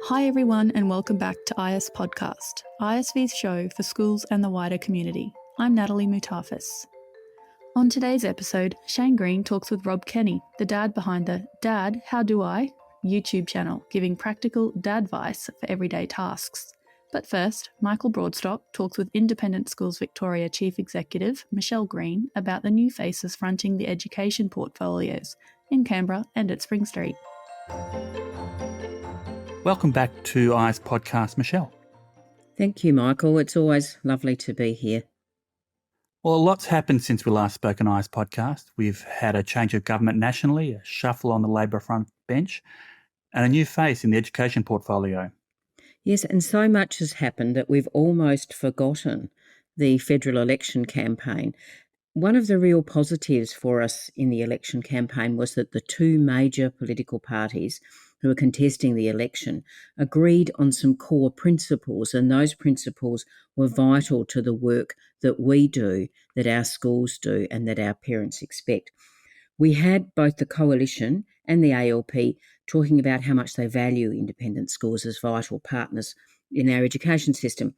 Hi everyone and welcome back to IS Podcast, ISV's show for schools and the wider community. I'm Natalie Mutafis. On today's episode, Shane Green talks with Rob Kenney, the dad behind the Dad, How Do I? YouTube channel, giving practical dadvice for everyday tasks. But first, Michael Broadstock talks with Independent Schools Victoria Chief Executive Michelle Green about the new faces fronting the education portfolios in Canberra and at Spring Street. Welcome back to IS Podcast, Michelle. Thank you, Michael. It's always lovely to be here. Well, a lot's happened since we last spoke on IS Podcast. We've had a change of government nationally, a shuffle on the Labor front bench, and a new face in the education portfolio. Yes, and so much has happened that we've almost forgotten the federal election campaign. One of the real positives for us in the election campaign was that the two major political parties who were contesting the election agreed on some core principles, and those principles were vital to the work that we do, that our schools do, and that our parents expect. We had both the Coalition and the ALP talking about how much they value independent schools as vital partners in our education system,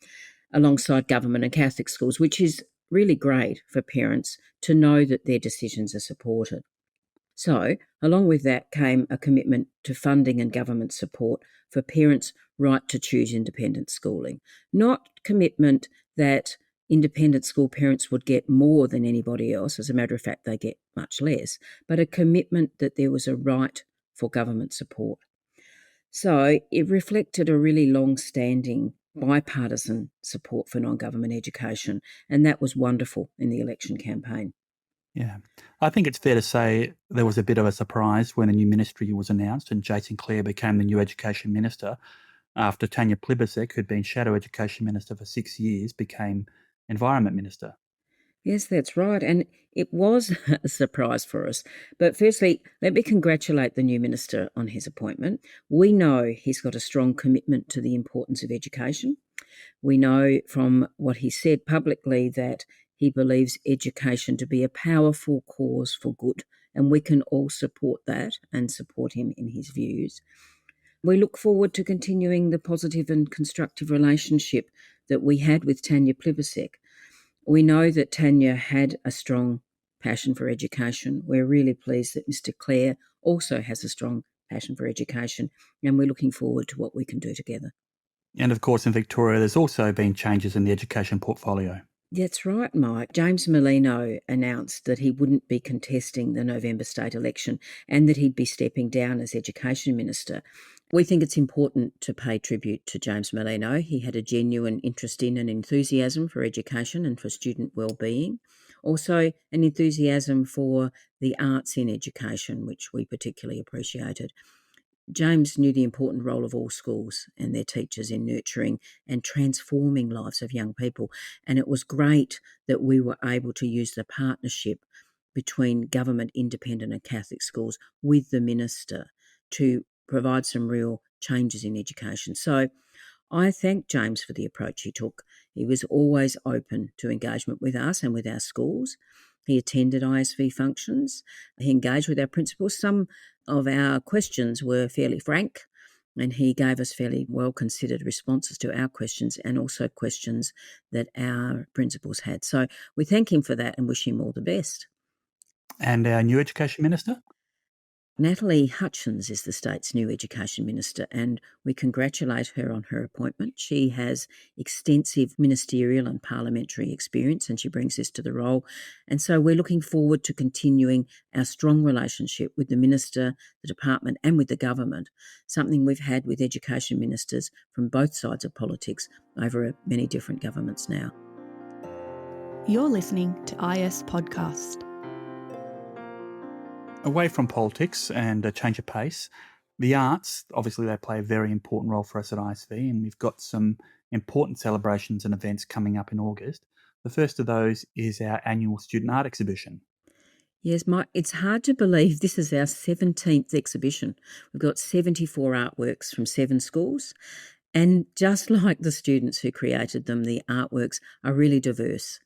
alongside government and Catholic schools, which is really great for parents to know that their decisions are supported. So, along with that came a commitment to funding and government support for parents' right to choose independent schooling. Not commitment that independent school parents would get more than anybody else, as a matter of fact they get much less, but a commitment that there was a right for government support. So it reflected a really long-standing bipartisan support for non-government education, and that was wonderful in the election campaign. Yeah. I think it's fair to say there was a bit of a surprise when a new ministry was announced and Jason Clare became the new Education Minister after Tanya Plibersek, who'd been Shadow Education Minister for 6 years, became Environment Minister. Yes, that's right. And it was a surprise for us. But firstly, let me congratulate the new minister on his appointment. We know he's got a strong commitment to the importance of education. We know from what he said publicly that he believes education to be a powerful cause for good, and we can all support that and support him in his views. We look forward to continuing the positive and constructive relationship that we had with Tanya Plibersek. We know that Tanya had a strong passion for education. We're really pleased that Mr. Clare also has a strong passion for education, and we're looking forward to what we can do together. And of course, in Victoria, there's also been changes in the education portfolio. That's right, Mike. James Merlino announced that he wouldn't be contesting the November state election and that he'd be stepping down as Education Minister. We think it's important to pay tribute to James Merlino. He had a genuine interest in and enthusiasm for education and for student well-being. Also, an enthusiasm for the arts in education, which we particularly appreciated. James knew the important role of all schools and their teachers in nurturing and transforming lives of young people. And it was great that we were able to use the partnership between government, independent and Catholic schools with the minister to provide some real changes in education. So I thank James for the approach he took. He was always open to engagement with us and with our schools. He attended ISV functions. He engaged with our principals. Some of our questions were fairly frank, and he gave us fairly well-considered responses to our questions and also questions that our principals had. So we thank him for that and wish him all the best. And our new Education Minister? Natalie Hutchins is the state's new Education Minister, and we congratulate her on her appointment. She has extensive ministerial and parliamentary experience, and she brings this to the role. And so we're looking forward to continuing our strong relationship with the Minister, the Department and with the government, something we've had with education ministers from both sides of politics over many different governments now. You're listening to IS Podcast. Away from politics and a change of pace, the arts, obviously they play a very important role for us at ISV, and we've got some important celebrations and events coming up in August. The first of those is our annual student art exhibition. Yes, Mike, it's hard to believe this is our 17th exhibition. We've got 74 artworks from 7 schools, and just like the students who created them, the artworks are really diverse.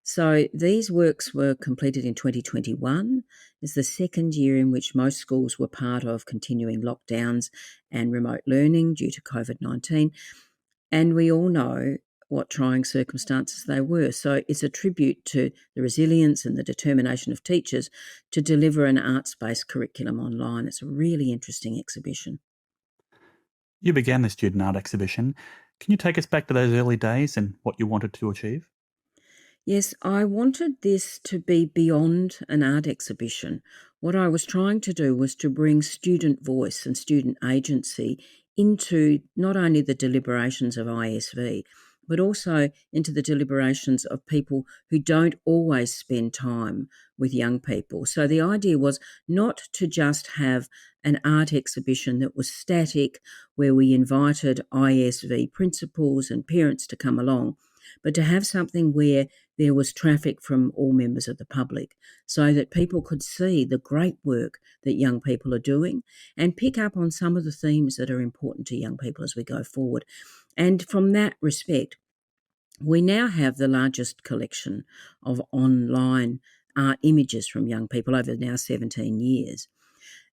So these works were completed in 2021. It's the second year in which most schools were part of continuing lockdowns and remote learning due to COVID-19. And we all know what trying circumstances they were. So it's a tribute to the resilience and the determination of teachers to deliver an arts-based curriculum online. It's a really interesting exhibition. You began the student art exhibition. Can you take us back to those early days and what you wanted to achieve? Yes, I wanted this to be beyond an art exhibition. What I was trying to do was to bring student voice and student agency into not only the deliberations of ISV, but also into the deliberations of people who don't always spend time with young people. So the idea was not to just have an art exhibition that was static, where we invited ISV principals and parents to come along, but to have something where there was traffic from all members of the public so that people could see the great work that young people are doing and pick up on some of the themes that are important to young people as we go forward. And from that respect, we now have the largest collection of online art images from young people over now 17 years.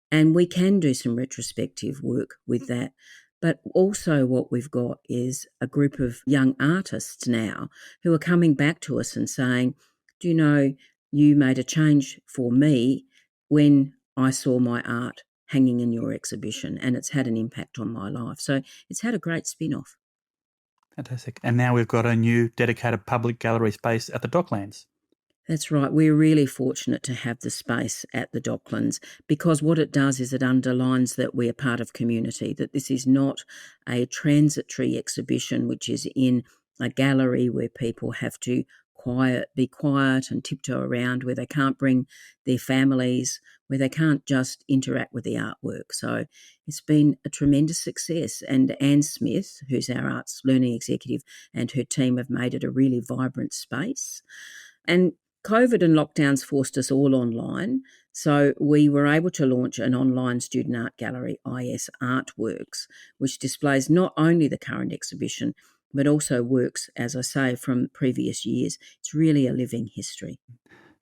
And we can do some retrospective work with that. But also what we've got is a group of young artists now who are coming back to us and saying, do you know, you made a change for me when I saw my art hanging in your exhibition, and it's had an impact on my life. So it's had a great spin-off. Fantastic. And now we've got a new dedicated public gallery space at the Docklands. That's right. We're really fortunate to have the space at the Docklands, because what it does is it underlines that we are part of community, that this is not a transitory exhibition which is in a gallery where people have to be quiet and tiptoe around, where they can't bring their families, where they can't just interact with the artwork. So it's been a tremendous success. And Anne Smith, who's our arts learning executive, and her team have made it a really vibrant space. And COVID and lockdowns forced us all online, so we were able to launch an online student art gallery, IS Artworks, which displays not only the current exhibition, but also works, as I say, from previous years. It's really a living history.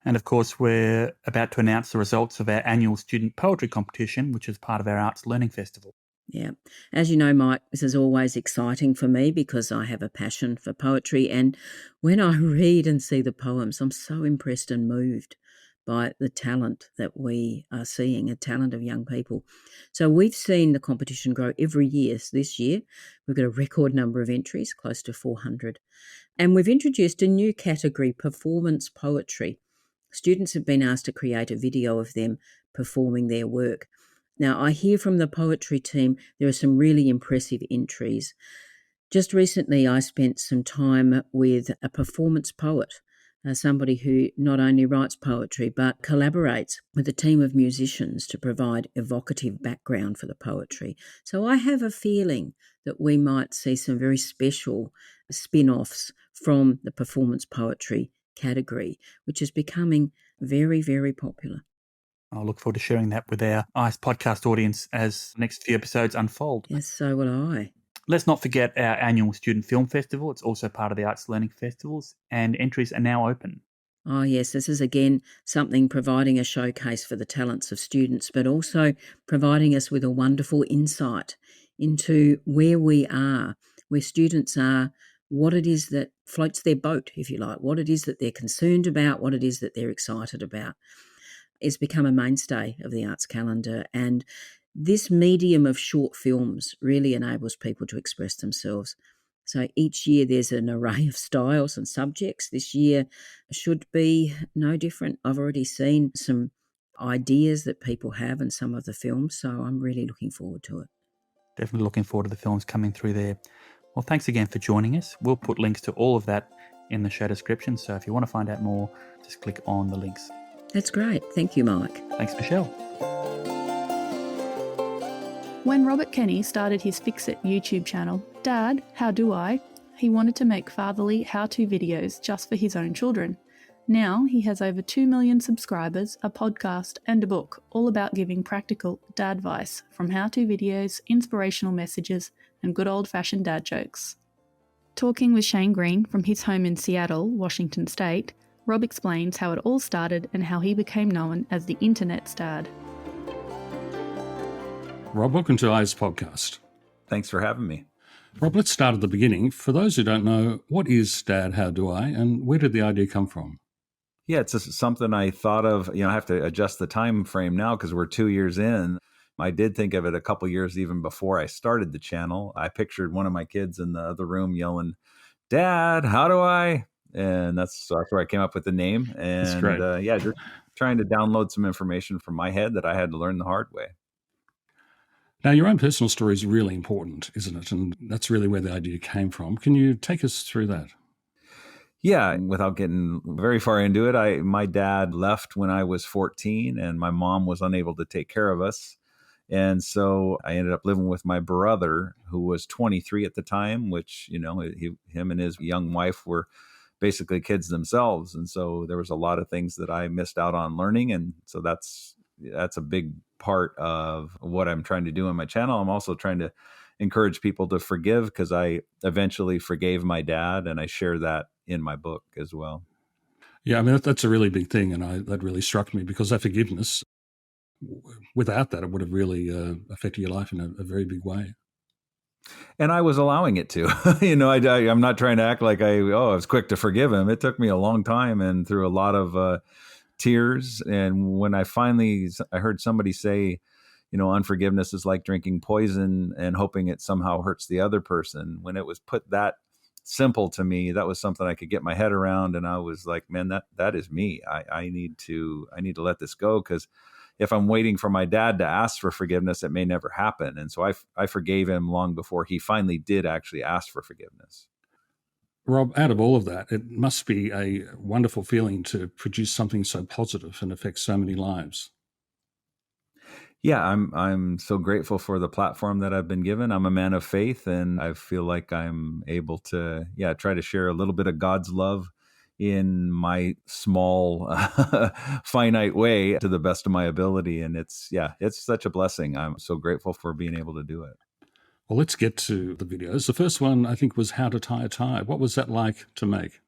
And of course, we're about to announce the results of our annual student poetry competition, which is part of our Arts Learning Festival. Yeah. As you know, Mike, this is always exciting for me because I have a passion for poetry. And when I read and see the poems, I'm so impressed and moved by the talent that we are seeing, a talent of young people. So we've seen the competition grow every year. This year, we've got a record number of entries, close to 400. And we've introduced a new category, performance poetry. Students have been asked to create a video of them performing their work. Now, I hear from the poetry team there are some really impressive entries. Just recently, I spent some time with a performance poet, somebody who not only writes poetry but collaborates with a team of musicians to provide evocative background for the poetry. So I have a feeling that we might see some very special spin-offs from the performance poetry category, which is becoming very, very popular. I'll look forward to sharing that with our ICE podcast audience as the next few episodes unfold. Yes, so will I. Let's not forget our annual Student Film Festival. It's also part of the Arts Learning Festivals, and entries are now open. Oh, yes, this is again something providing a showcase for the talents of students, but also providing us with a wonderful insight into where we are, where students are, what it is that floats their boat, if you like, what it is that they're concerned about, what it is that they're excited about. It's become a mainstay of the arts calendar, and this medium of short films really enables people to express themselves. So each year there's an array of styles and subjects. This year should be no different. I've already seen some ideas that people have in some of the films, so I'm really looking forward to it. Definitely looking forward to the films coming through there. Well, thanks again for joining us. We'll put links to all of that in the show description, so if you want to find out more, just click on the links. That's great. Thank you, Mike. Thanks, Michelle. When Robert Kenney started his Fix It YouTube channel, Dad, How Do I?, he wanted to make fatherly how-to videos just for his own children. Now he has over 2 million subscribers, a podcast and a book all about giving practical dadvice, from how-to videos, inspirational messages and good old-fashioned dad jokes. Talking with Shane Green from his home in Seattle, Washington State, Rob explains how it all started and how he became known as the Internet's dad. Rob, welcome to IS Podcast. Thanks for having me. Rob, let's start at the beginning. For those who don't know, what is Dad, How Do I, and where did the idea come from? Yeah, it's something I thought of. I have to adjust the time frame now because we're 2 years in. I did think of it a couple years even before I started the channel. I pictured one of my kids in the other room yelling, "Dad, how do I?" And that's where I came up with the name. And That's great. just trying to download some information from my head that I had to learn the hard way. Now, your own personal story is really important, isn't it? And that's really where the idea came from. Can you take us through that? Yeah, without getting very far into it, my dad left when I was 14 and my mom was unable to take care of us. And so I ended up living with my brother, who was 23 at the time, which, him and his young wife were basically kids themselves. And so there was a lot of things that I missed out on learning. And so that's a big part of what I'm trying to do on my channel. I'm also trying to encourage people to forgive, because I eventually forgave my dad, and I share that in my book as well. Yeah, I mean, that's a really big thing, and that really struck me, because that forgiveness, without that, it would have really affected your life in a very big way. And I was allowing it to. I'm not trying to act like I was quick to forgive him. It took me a long time and through a lot of tears. And when I heard somebody say, unforgiveness is like drinking poison and hoping it somehow hurts the other person. When it was put that simple to me, that was something I could get my head around. And I was like, man, that is me. I need to let this go, because if I'm waiting for my dad to ask for forgiveness, it may never happen. And so I forgave him long before he finally did actually ask for forgiveness. Rob, out of all of that, it must be a wonderful feeling to produce something so positive and affect so many lives. Yeah, I'm so grateful for the platform that I've been given. I'm a man of faith, and I feel like I'm able to, try to share a little bit of God's love in my small, finite way to the best of my ability. And it's such a blessing. I'm so grateful for being able to do it. Well, let's get to the videos. The first one, I think, was how to tie a tie. What was that like to make?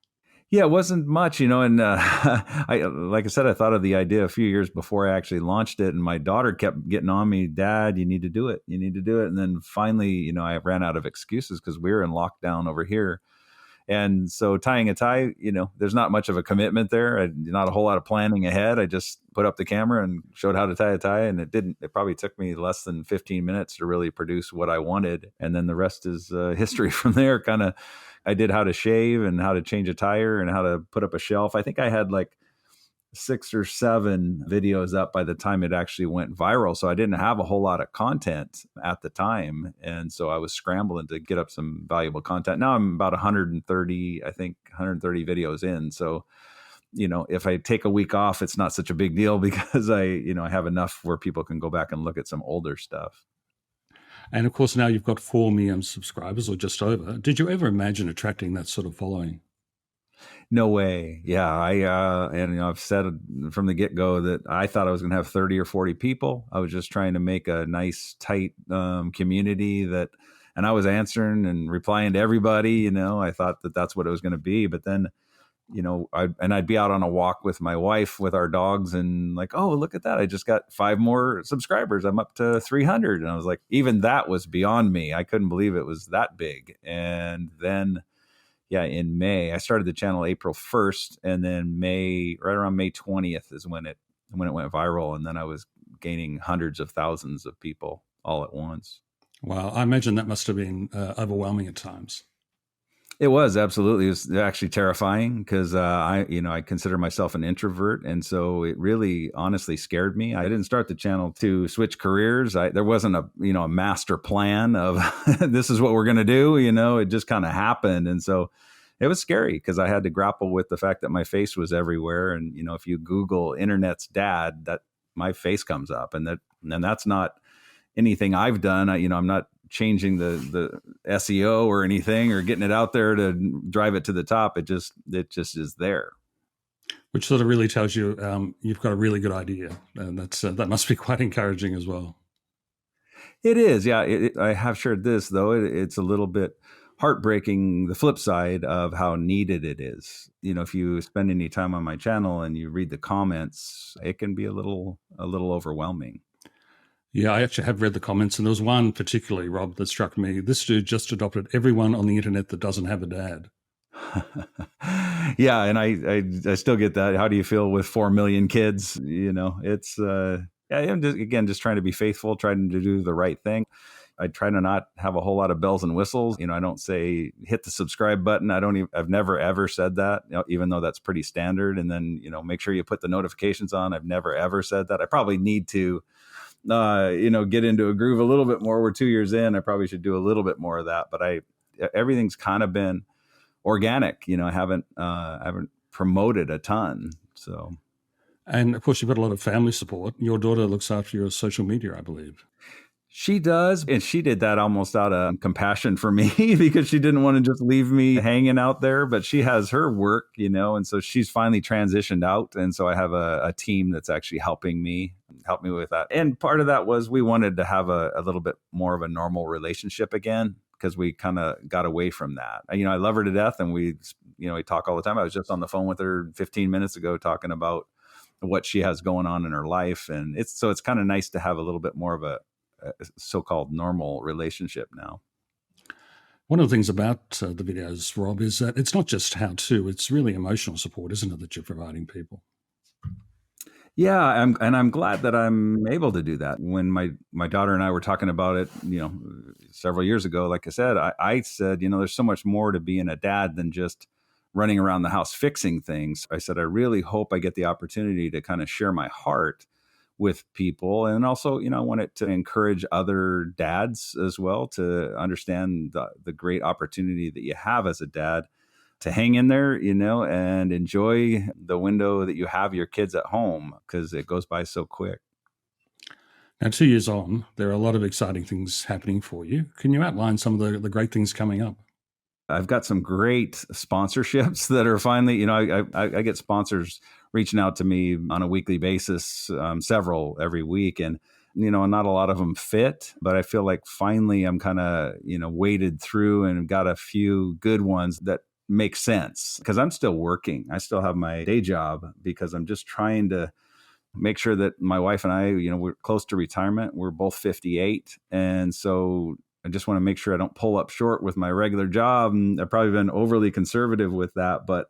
Yeah, it wasn't much, and like I said, I thought of the idea a few years before I actually launched it, and my daughter kept getting on me, "Dad, you need to do it. You need to do it." And then finally, I ran out of excuses because we were in lockdown over here. And so tying a tie, there's not much of a commitment there. Not a whole lot of planning ahead. I just put up the camera and showed how to tie a tie. And it probably took me less than 15 minutes to really produce what I wanted. And then the rest is history from there. I did how to shave and how to change a tire and how to put up a shelf. I think I had like 6 or 7 videos up by the time it actually went viral. So I didn't have a whole lot of content at the time. And so I was scrambling to get up some valuable content. Now I'm about 130 videos in. So, if I take a week off, it's not such a big deal because I have enough where people can go back and look at some older stuff. And of course, now you've got 4 million subscribers, or just over. Did you ever imagine attracting that sort of following? No way. Yeah. I've said from the get-go that I thought I was going to have 30 or 40 people. I was just trying to make a nice, tight community and I was answering and replying to everybody. I thought that that's what it was going to be. But then, I'd be out on a walk with my wife, with our dogs, and like, oh, look at that. I just got 5 more subscribers. I'm up to 300. And I was like, even that was beyond me. I couldn't believe it was that big. And then, in May, I started the channel April 1st, and then right around May 20th is when it went viral. And then I was gaining hundreds of thousands of people all at once. Wow. I imagine that must have been overwhelming at times. It was, absolutely. It was actually terrifying because I consider myself an introvert. And so it really honestly scared me. I didn't start the channel to switch careers. There wasn't a master plan of this is what we're going to do. It just kind of happened. And so it was scary because I had to grapple with the fact that my face was everywhere. And, if you Google internet's dad, that my face comes up, and that's not anything I've done. I'm not changing the SEO or anything or getting it out there to drive it to the top. It just is there. Which sort of really tells you you've got a really good idea. And that must be quite encouraging as well. It is. Yeah. I have shared this, though. It's a little bit heartbreaking the flip side of how needed it is. If you spend any time on my channel and you read the comments, it can be a little overwhelming. Yeah, I actually have read the comments, and there was one particularly, Rob, that struck me. This dude just adopted everyone on the internet that doesn't have a dad. Yeah, and I still get that. How do you feel with 4 million kids? It's I'm just trying to be faithful, trying to do the right thing. I try to not have a whole lot of bells and whistles. I don't say hit the subscribe button. I've never ever said that, even though that's pretty standard. And then, make sure you put the notifications on. I've never ever said that. I probably need to, get into a groove a little bit more. We're 2 years in. I probably should do a little bit more of that. But everything's kind of been organic. I haven't promoted a ton. So. And of course, you've got a lot of family support. Your daughter looks after your social media, I believe. She does. And she did that almost out of compassion for me because she didn't want to just leave me hanging out there. But she has her work, and so she's finally transitioned out. And so I have a team that's actually helping me with that. And part of that was we wanted to have a little bit more of a normal relationship again, because we kind of got away from that. I love her to death, and we talk all the time. I was just on the phone with her 15 minutes ago talking about what she has going on in her life. And it's kind of nice to have a little bit more of a so-called normal relationship now. One of the things about the videos, Rob, is that it's not just how-to, it's really emotional support, isn't it, that you're providing people? Yeah, I'm glad that I'm able to do that. When my daughter and I were talking about it, several years ago, like I said, I said, there's so much more to being a dad than just running around the house fixing things. I said, I really hope I get the opportunity to kind of share my heart with people. And also, I want it to encourage other dads as well to understand the great opportunity that you have as a dad to hang in there, and enjoy the window that you have your kids at home, because it goes by so quick. Now, 2 years on, there are a lot of exciting things happening for you. Can you outline some of the great things coming up? I've got some great sponsorships that are finally, I get sponsors reaching out to me on a weekly basis, several every week. And, not a lot of them fit, but I feel like finally I'm kind of, waded through and got a few good ones that make sense, because I'm still working. I still have my day job, because I'm just trying to make sure that my wife and I, we're close to retirement. We're both 58. And so I just want to make sure I don't pull up short with my regular job. And I've probably been overly conservative with that, but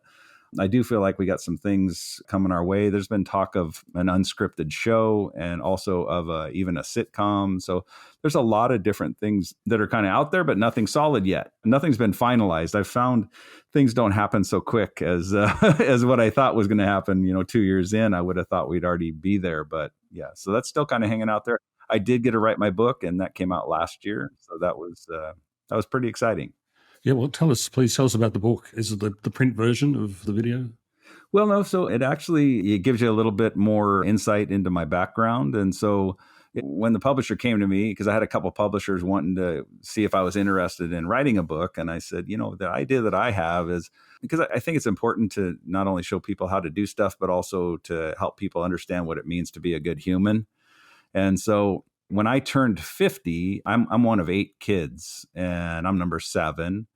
I do feel like we got some things coming our way. There's been talk of an unscripted show and also of even a sitcom. So there's a lot of different things that are kind of out there, but nothing solid yet. Nothing's been finalized. I've found things don't happen so quick as as what I thought was going to happen. 2 years in, I would have thought we'd already be there. But yeah, so that's still kind of hanging out there. I did get to write my book, and that came out last year. So that was pretty exciting. Yeah, well, please tell us about the book. Is it the print version of the video? Well, no. So it gives you a little bit more insight into my background. And so when the publisher came to me, because I had a couple of publishers wanting to see if I was interested in writing a book. And I said, the idea that I have is, because I think it's important to not only show people how to do stuff, but also to help people understand what it means to be a good human. And so when I turned 50, I'm one of 8 kids, and I'm number 7.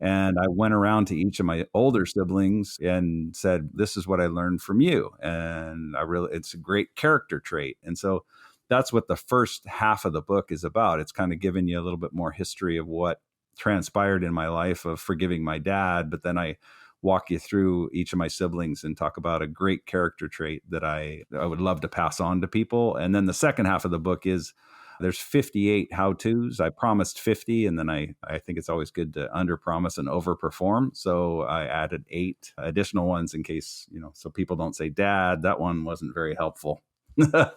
And I went around to each of my older siblings and said, this is what I learned from you. And it's a great character trait. And so that's what the first half of the book is about. It's kind of giving you a little bit more history of what transpired in my life of forgiving my dad. But then I walk you through each of my siblings and talk about a great character trait that I would love to pass on to people. And then the second half of the book is, there's 58 how-tos. I promised 50, and then I think it's always good to under-promise and over-perform. So I added 8 additional ones in case, so people don't say, Dad, that one wasn't very helpful. I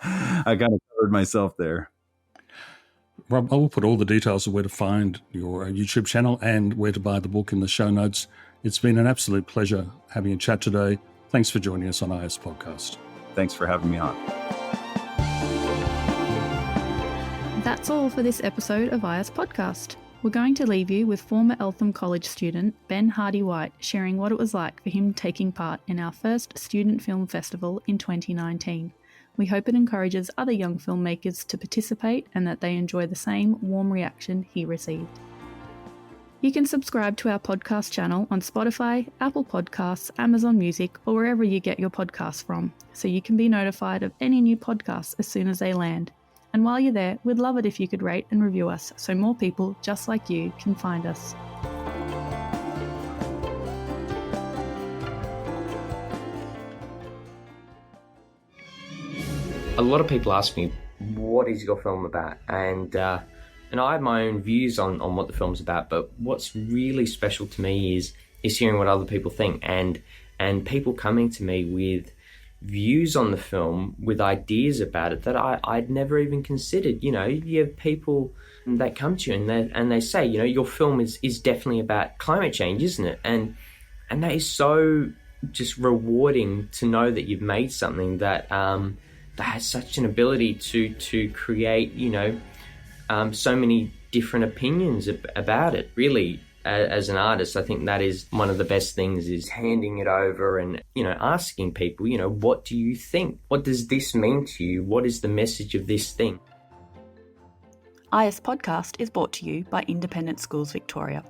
kind of covered myself there. Rob, I will put all the details of where to find your YouTube channel and where to buy the book in the show notes. It's been an absolute pleasure having a chat today. Thanks for joining us on IS Podcast. Thanks for having me on. That's all for this episode of IS Podcast. We're going to leave you with former Eltham College student Ben Hardy-White sharing what it was like for him taking part in our first Student Film Festival in 2019. We hope it encourages other young filmmakers to participate and that they enjoy the same warm reaction he received. You can subscribe to our podcast channel on Spotify, Apple Podcasts, Amazon Music, or wherever you get your podcasts from, so you can be notified of any new podcasts as soon as they land. And while you're there, we'd love it if you could rate and review us so more people just like you can find us. A lot of people ask me, what is your film about? And I have my own views on what the film's about, but what's really special to me is hearing what other people think and people coming to me with views on the film, with ideas about it that I'd never even considered. You know, you have people that come to you and they say, you know, your film is definitely about climate change, isn't it? And that is so just rewarding to know that you've made something that that has such an ability to create, you know, so many different opinions about it. Really, as an artist, I think that is one of the best things, is handing it over and, you know, asking people, you know, what do you think? What does this mean to you? What is the message of this thing? IS Podcast is brought to you by Independent Schools Victoria.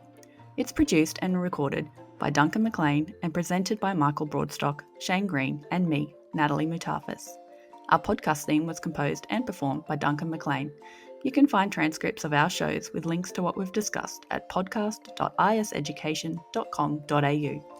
It's produced and recorded by Duncan McLean and presented by Michael Broadstock, Shane Green and me, Natalie Mutafis. Our podcast theme was composed and performed by Duncan McLean. You can find transcripts of our shows with links to what we've discussed at podcast.iseducation.com.au.